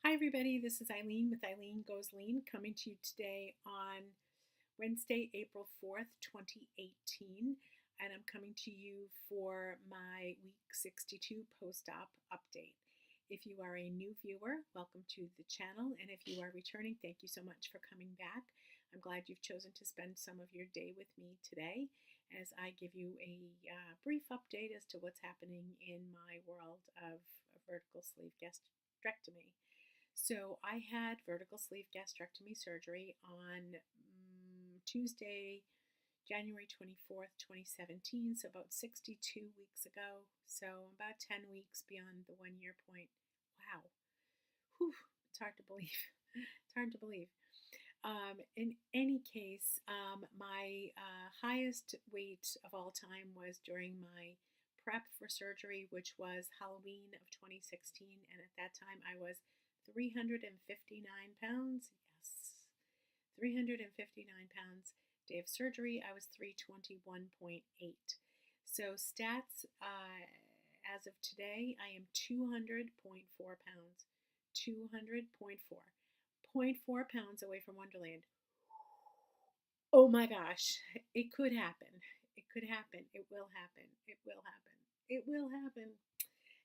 Hi, everybody. This is Eileen with Eileen Goes Lean coming to you today on Wednesday, April 4th, 2018. And I'm coming to you for my week 62 post op update. If you are a new viewer, welcome to the channel. And if you are returning, thank you so much for coming back. I'm glad you've chosen to spend some of your day with me today as I give you a brief update as to what's happening in my world of vertical sleeve gastrectomy. So I had vertical sleeve gastrectomy surgery on Tuesday, January 24th, 2017, so about 62 weeks ago. So about 10 weeks beyond the 1 year point. Wow. Whew, it's hard to believe. It's hard to believe. In any case, my highest weight of all time was during my prep for surgery, which was Halloween of 2016. And at that time, I was 359 pounds. Yes, 359 pounds. Day of surgery, I was 321.8. So stats, as of today, I am 200.4 pounds. 200.4. 0.4 pounds away from Wonderland. Oh my gosh, it could happen. It could happen. It will happen. It will happen. It will happen.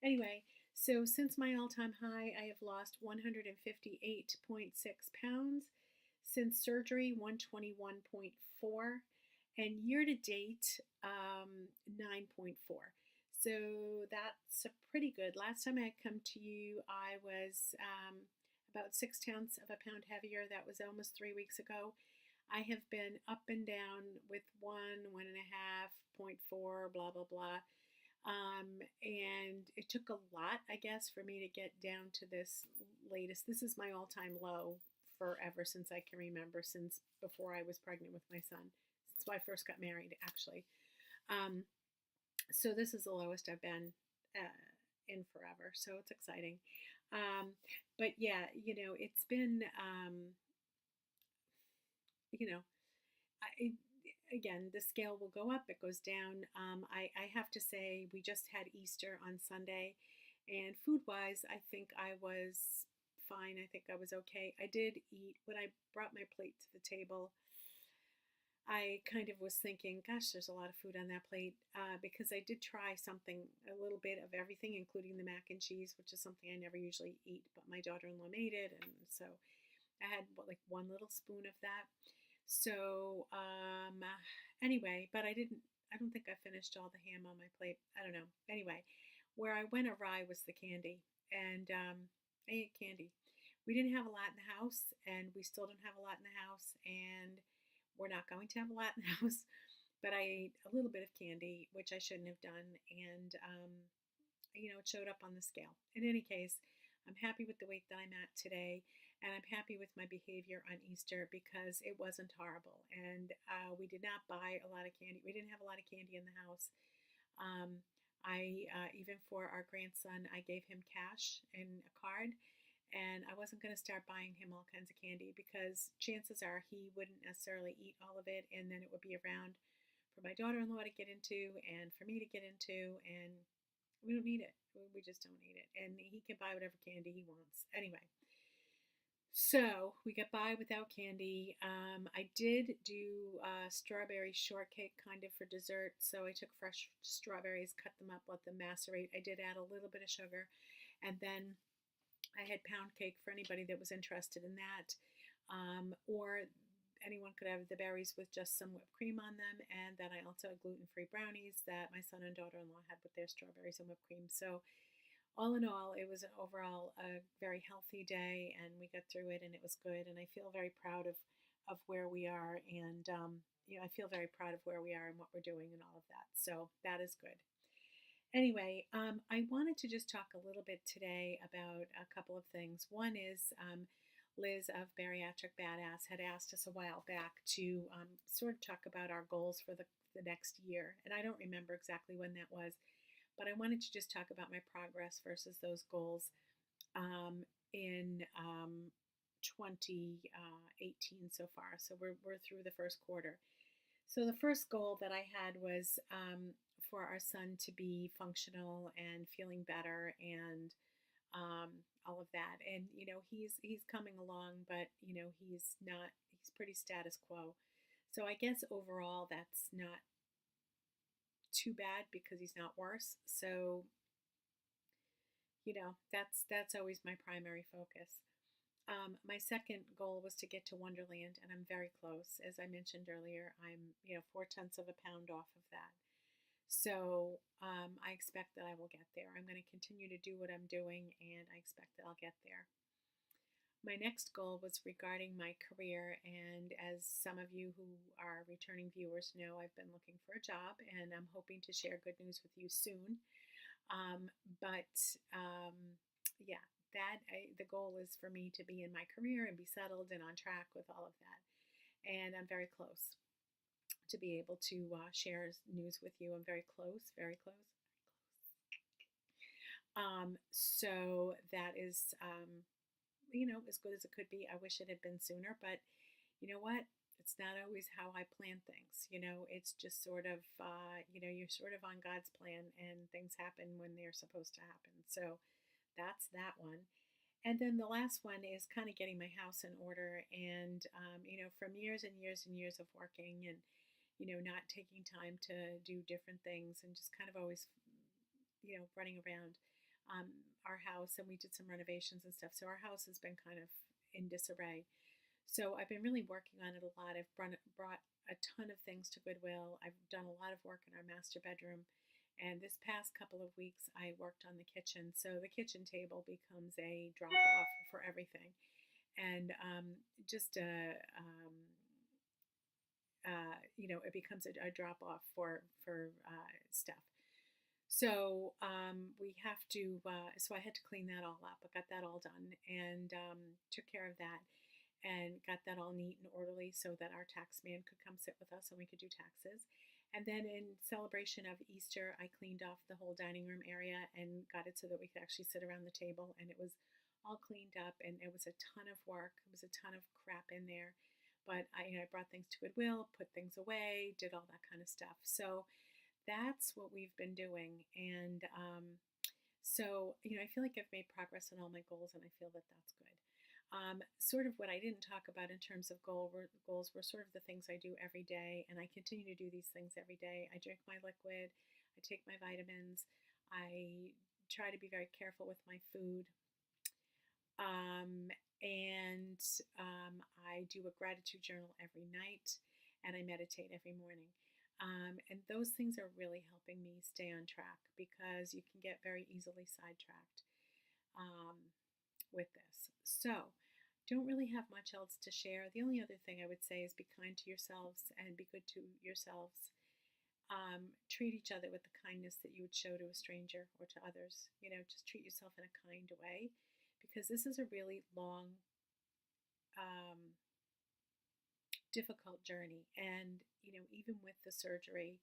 Anyway, so since my all-time high, I have lost 158.6 pounds. Since surgery, 121.4. And year to date, 9.4. So that's pretty good. Last time I had come to you, I was about 6/10 of a pound heavier. That was almost 3 weeks ago. I have been up and down with 1.5, 0.4, blah, blah, blah. And it took a lot, I guess, for me to get down to this latest. This is my all-time low forever since I can remember, since before I was pregnant with my son, since I first got married, actually. So this is the lowest I've been in forever. So it's exciting. But yeah, it's been, again, the scale will go up, it goes down. I have to say, we just had Easter on Sunday, and food-wise, I think I was fine. I think I was okay. I did eat, when I brought my plate to the table, I kind of was thinking, gosh, there's a lot of food on that plate, because I did try something, a little bit of everything, including the mac and cheese, which is something I never usually eat, but my daughter-in-law made it, and so I had like one little spoon of that. So anyway, but I don't think I finished all the ham on my plate. I don't know. Anyway, where I went awry was the candy, and I ate candy. We didn't have a lot in the house, and we still don't have a lot in the house, and we're not going to have a lot in the house. But I ate a little bit of candy, which I shouldn't have done, and it showed up on the scale. In any case, I'm happy with the weight that I'm at today, and I'm happy with my behavior on Easter because it wasn't horrible. And we did not buy a lot of candy. We didn't have a lot of candy in the house. I even for our grandson, I gave him cash in a card, and I wasn't going to start buying him all kinds of candy because chances are he wouldn't necessarily eat all of it, and then it would be around for my daughter-in-law to get into and for me to get into, and we don't need it. We just don't need it. And he can buy whatever candy he wants. Anyway, so we got by without candy. I did do strawberry shortcake kind of for dessert. So I took fresh strawberries, cut them up, let them macerate. I did add a little bit of sugar. And then I had pound cake for anybody that was interested in that. Or anyone could have the berries with just some whipped cream on them. And then I also had gluten-free brownies that my son and daughter-in-law had with their strawberries and whipped cream. So all in all, it was overall a very healthy day, and we got through it, and it was good. And I feel very proud of where we are, and I feel very proud of where we are and what we're doing and all of that. So that is good. Anyway, I wanted to just talk a little bit today about a couple of things. One is Liz of Bariatric Badass had asked us a while back to sort of talk about our goals for the next year. And I don't remember exactly when that was, but I wanted to just talk about my progress versus those goals in 2018 so far. So we're through the first quarter. So the first goal that I had was for our son to be functional and feeling better and all of that. And he's coming along, but he's not. He's pretty status quo. So I guess overall that's not too bad because he's not worse. So that's always my primary focus. My second goal was to get to Wonderland, and I'm very close. As I mentioned earlier, I'm 4/10 of a pound off of that. So I expect that I will get there. I'm going to continue to do what I'm doing, and I expect that I'll get there. My next goal was regarding my career, and as some of you who are returning viewers know, I've been looking for a job, and I'm hoping to share good news with you soon. But yeah, the goal is for me to be in my career and be settled and on track with all of that. And I'm very close to be able to share news with you. I'm very close, very close. So that is, as good as it could be. I wish it had been sooner, but you know what? It's not always how I plan things. It's just sort of, you're sort of on God's plan and things happen when they're supposed to happen. So that's that one. And then the last one is kind of getting my house in order. And, from years and years and years of working and, not taking time to do different things and just kind of always, running around our house. And we did some renovations and stuff. So our house has been kind of in disarray. So I've been really working on it a lot. I've brought a ton of things to Goodwill. I've done a lot of work in our master bedroom. And this past couple of weeks, I worked on the kitchen. So the kitchen table becomes a drop-off for everything. And it becomes a drop-off for stuff. So we have to, so I had to clean that all up. I got that all done and took care of that. And got that all neat and orderly so that our tax man could come sit with us and we could do taxes. And then in celebration of Easter, I cleaned off the whole dining room area and got it so that we could actually sit around the table. And it was all cleaned up, and it was a ton of work. It was a ton of crap in there. But I brought things to Goodwill, put things away, did all that kind of stuff. So that's what we've been doing. And so I feel like I've made progress on all my goals, and I feel that that's good. Sort of what I didn't talk about in terms of goals were sort of the things I do every day, and I continue to do these things every day. I drink my liquid, I take my vitamins, I try to be very careful with my food, and I do a gratitude journal every night, and I meditate every morning. And those things are really helping me stay on track because you can get very easily sidetracked with this. So, don't really have much else to share. The only other thing I would say is be kind to yourselves and be good to yourselves. Treat each other with the kindness that you would show to a stranger or to others. Just treat yourself in a kind way because this is a really long, difficult journey. And, even with the surgery,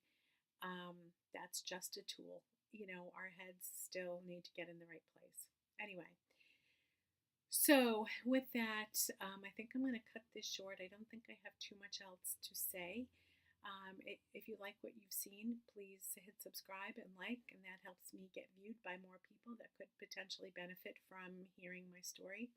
that's just a tool. Our heads still need to get in the right place. Anyway. So with that, I think I'm going to cut this short. I don't think I have too much else to say. If you like what you've seen, please hit subscribe and like, and that helps me get viewed by more people that could potentially benefit from hearing my story.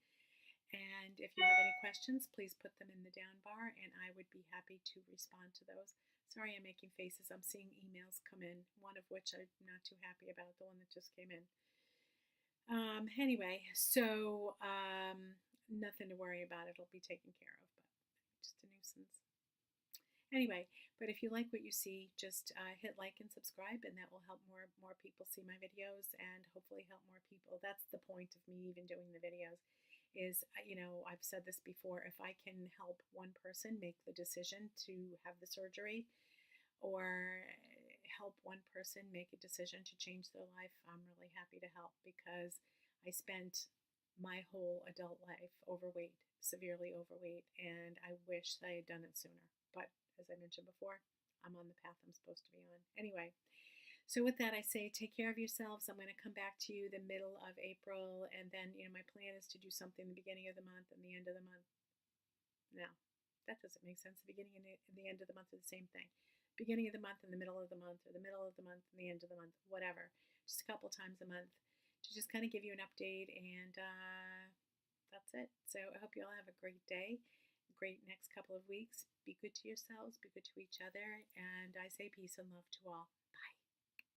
And if you have any questions, please put them in the down bar, and I would be happy to respond to those. Sorry, I'm making faces. I'm seeing emails come in, one of which I'm not too happy about, the one that just came in. Anyway, so nothing to worry about. It'll be taken care of, but just a nuisance. Anyway, but if you like what you see, just hit like and subscribe, and that will help more people see my videos and hopefully help more people. That's the point of me even doing the videos is, I've said this before, if I can help one person make the decision to have the surgery or help one person make a decision to change their life, I'm really happy to help because I spent my whole adult life overweight, severely overweight, and I wish that I had done it sooner. But as I mentioned before, I'm on the path I'm supposed to be on. Anyway, so with that, I say take care of yourselves. I'm going to come back to you the middle of April, and then my plan is to do something the beginning of the month and the end of the month. No, that doesn't make sense. The beginning and the end of the month are the same thing. Beginning of the month and the middle of the month, or the middle of the month and the end of the month, whatever. Just a couple times a month to just kind of give you an update and that's it. So I hope you all have a great day, a great next couple of weeks. Be good to yourselves, be good to each other, and I say peace and love to all.